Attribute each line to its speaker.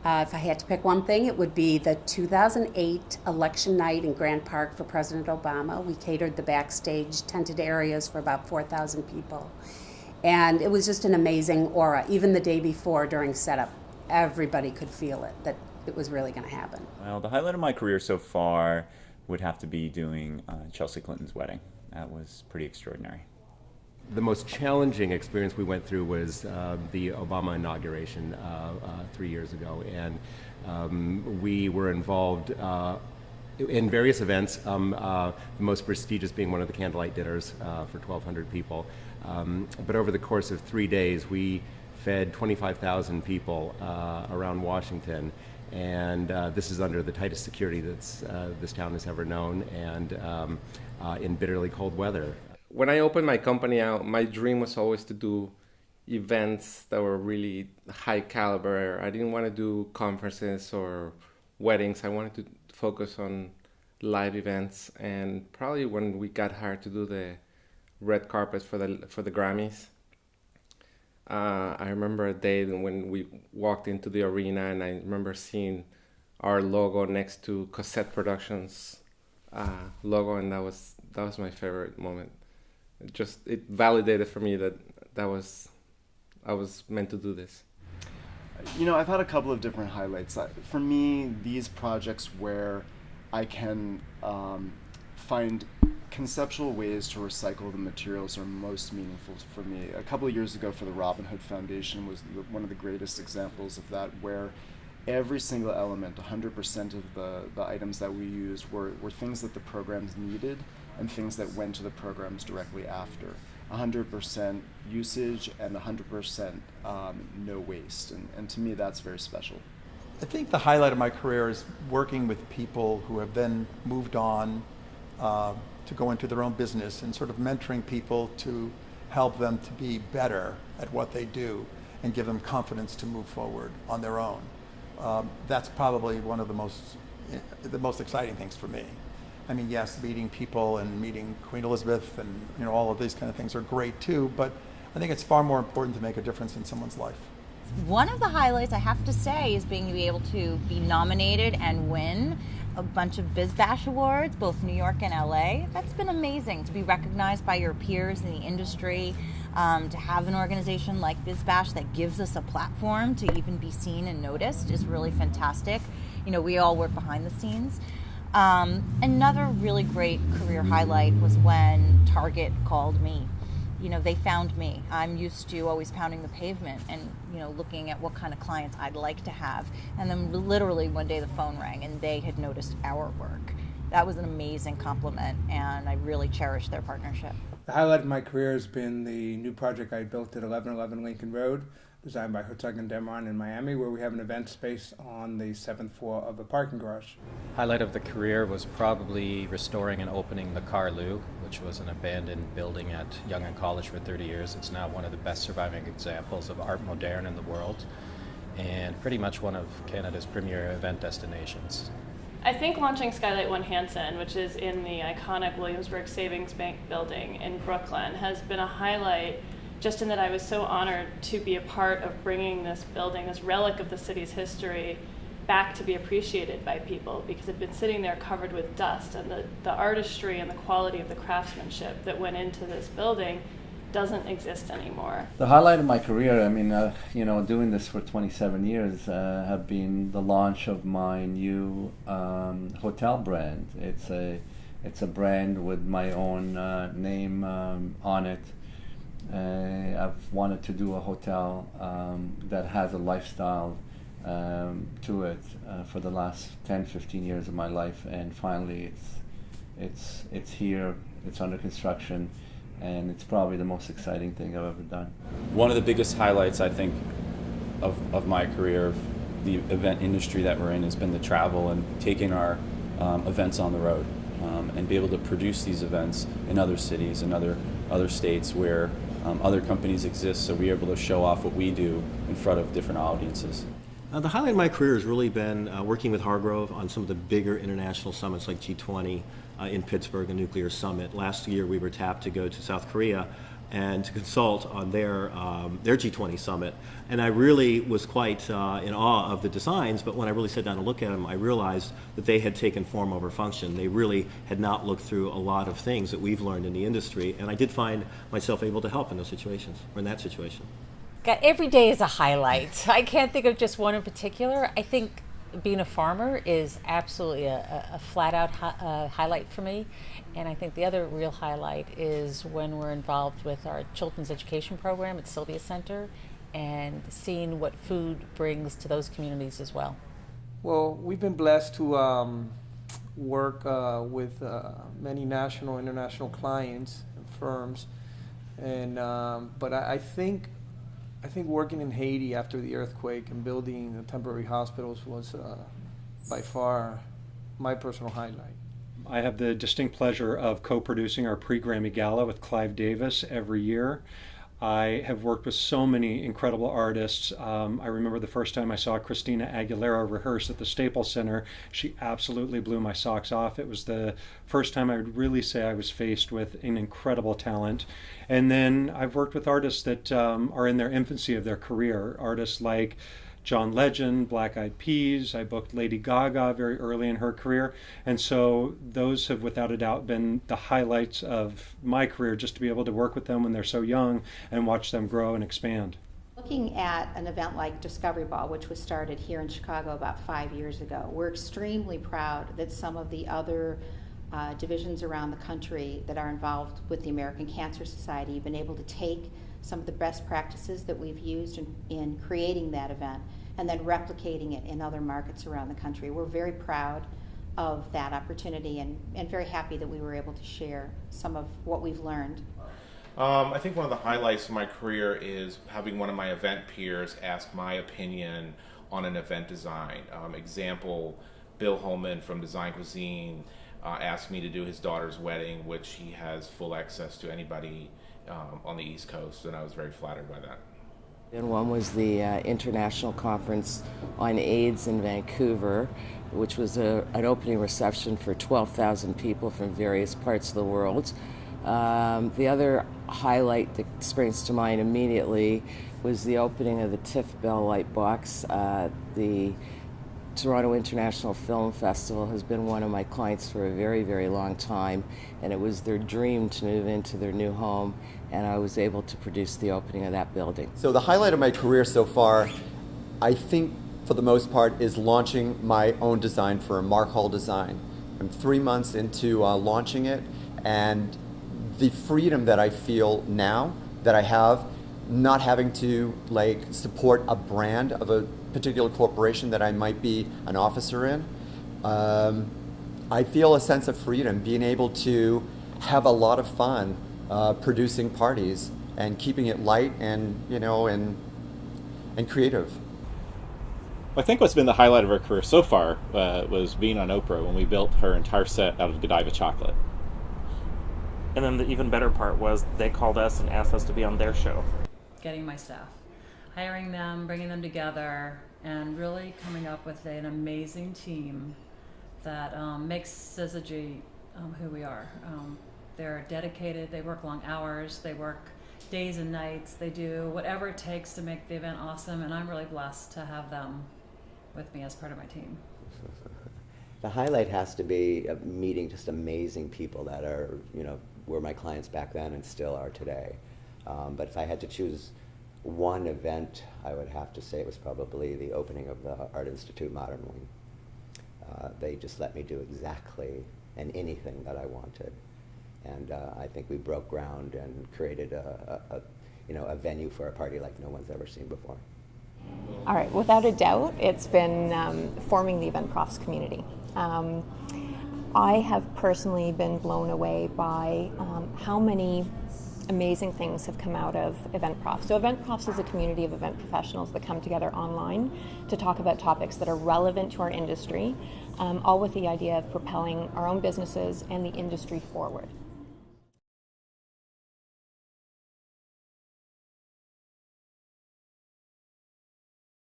Speaker 1: If I had to pick one thing, it would be the 2008 election night in Grant Park for President Obama. We catered the backstage tented areas for about 4,000 people. And it was just an amazing aura. Even the day before during setup, everybody could feel it, that it was really going to happen.
Speaker 2: Well, the highlight of my career so far would have to be doing Chelsea Clinton's wedding. That was pretty extraordinary.
Speaker 3: The most challenging experience we went through was the Obama inauguration 3 years ago, and we were involved in various events, the most prestigious being one of the candlelight dinners for 1,200 people. But over the course of 3 days, we fed 25,000 people around Washington, and this is under the tightest security that's this town has ever known, and in bitterly cold weather.
Speaker 4: When I opened my company out, my dream was always to do events that were really high caliber. I didn't want to do conferences or weddings. I wanted to focus on live events. And probably when we got hired to do the red carpets for the Grammys, I remember a day when we walked into the arena, and I remember seeing our logo next to Cassette Productions logo, and that was my favorite moment. It validated for me that I was meant to do this.
Speaker 5: You know, I've had a couple of different highlights. For me, these projects where I can find conceptual ways to recycle the materials are most meaningful for me. A couple of years ago for the Robin Hood Foundation was one of the greatest examples of that, where every single element, 100% of the items that we used were things that the programs needed and things that went to the programs directly after. 100% usage and 100% no waste. And to me, that's very special.
Speaker 6: I think the highlight of my career is working with people who have then moved on to go into their own business and sort of mentoring people to help them to be better at what they do and give them confidence to move forward on their own. That's probably one of the most exciting things for me. I mean, yes, meeting people and meeting Queen Elizabeth and all of these kind of things are great too, but I think it's far more important to make a difference in someone's life.
Speaker 7: One of the highlights, I have to say, is being able to be nominated and win a bunch of BizBash awards, both New York and LA. That's been amazing to be recognized by your peers in the industry, to have an organization like BizBash that gives us a platform to even be seen and noticed is really fantastic. You know, we all work behind the scenes. Another really great career highlight was when Target called me. You know, they found me. I'm used to always pounding the pavement and, looking at what kind of clients I'd like to have. And then literally one day the phone rang and they had noticed our work. That was an amazing compliment, and I really cherish their partnership.
Speaker 8: The highlight of my career has been the new project I built at 1111 Lincoln Road, designed by Hutag and Demron in Miami, where we have an event space on the 7th floor of a parking garage.
Speaker 9: Highlight of the career was probably restoring and opening the Carlu, which was an abandoned building at Yonge and College for 30 years. It's now one of the best surviving examples of art moderne in the world, and pretty much one of Canada's premier event destinations.
Speaker 10: I think launching Skylight One Hanson, which is in the iconic Williamsburg Savings Bank building in Brooklyn, has been a highlight, just in that I was so honored to be a part of bringing this building, this relic of the city's history, back to be appreciated by people, because it had been sitting there covered with dust, and the artistry and the quality of the craftsmanship that went into this building doesn't exist anymore.
Speaker 11: The highlight of my career, doing this for 27 years, have been the launch of my new hotel brand. It's a brand with my own name on it. I've wanted to do a hotel that has a lifestyle to it for the last 10-15 years of my life, and finally it's here, it's under construction, and it's probably the most exciting thing I've ever done.
Speaker 2: One of the biggest highlights, I think, of my career, the event industry that we're in, has been the travel and taking our events on the road, and be able to produce these events in other cities and other states where other companies exist, so we're able to show off what we do in front of different audiences.
Speaker 12: The highlight of my career has really been working with Hargrove on some of the bigger international summits like G20 in Pittsburgh, the Nuclear Summit. Last year we were tapped to go to South Korea and to consult on their G20 summit. And I really was quite in awe of the designs, but when I really sat down to look at them, I realized that they had taken form over function. They really had not looked through a lot of things that we've learned in the industry, and I did find myself able to help in those situations, or in that situation.
Speaker 13: God, every day is a highlight. I can't think of just one in particular. I think being a farmer is absolutely a flat-out highlight for me. And I think the other real highlight is when we're involved with our children's education program at Sylvia Center and seeing what food brings to those communities as well.
Speaker 14: Well, we've been blessed to work with many national, international clients and firms. And but I think working in Haiti after the earthquake and building the temporary hospitals was by far my personal highlight.
Speaker 15: I have the distinct pleasure of co-producing our pre-Grammy Gala with Clive Davis every year. I have worked with so many incredible artists. I remember the first time I saw Christina Aguilera rehearse at the Staples Center. She absolutely blew my socks off. It was the first time I would really say I was faced with an incredible talent. And then I've worked with artists that are in their infancy of their career. Artists like John Legend, Black Eyed Peas. I booked Lady Gaga very early in her career. And so those have without a doubt been the highlights of my career, just to be able to work with them when they're so young and watch them grow and expand.
Speaker 16: Looking at an event like Discovery Ball, which was started here in Chicago about 5 years ago, we're extremely proud that some of the other divisions around the country that are involved with the American Cancer Society have been able to take some of the best practices that we've used in creating that event and then replicating it in other markets around the country. We're very proud of that opportunity and very happy that we were able to share some of what we've learned.
Speaker 17: I think one of the highlights of my career is having one of my event peers ask my opinion on an event design. Example, Bill Homan from Design Cuisine asked me to do his daughter's wedding, which he has full access to anybody on the East Coast, and I was very flattered by that.
Speaker 18: And one was the International Conference on AIDS in Vancouver, which was an opening reception for 12,000 people from various parts of the world. The other highlight that springs to mind immediately was the opening of the TIFF Bell Light Box. The Toronto International Film Festival has been one of my clients for a very, very long time, and it was their dream to move into their new home, and I was able to produce the opening of that building.
Speaker 19: So the highlight of my career so far, I think for the most part, is launching my own design for Mark Hall Design. I'm 3 months into launching it, and the freedom that I feel now that I have, not having to support a brand of a particular corporation that I might be an officer in, I feel a sense of freedom, being able to have a lot of fun producing parties and keeping it light and and creative.
Speaker 20: I think what's been the highlight of her career so far was being on Oprah when we built her entire set out of Godiva chocolate.
Speaker 21: And then the even better part was they called us and asked us to be on their show.
Speaker 22: Getting my staff, hiring them, bringing them together, and really coming up with an amazing team that makes Syzygy who we are. They're dedicated, they work long hours, they work days and nights, they do whatever it takes to make the event awesome, and I'm really blessed to have them with me as part of my team.
Speaker 23: The highlight has to be meeting just amazing people that are, were my clients back then and still are today. But if I had to choose one event, I would have to say it was probably the opening of the Art Institute Modern Wing. They just let me do exactly and anything that I wanted. And I think we broke ground and created a venue for a party like no one's ever seen before.
Speaker 24: All right, without a doubt, it's been forming the event profs community. I have personally been blown away by how many amazing things have come out of Event Profs. So Event Profs is a community of event professionals that come together online to talk about topics that are relevant to our industry, all with the idea of propelling our own businesses and the industry forward.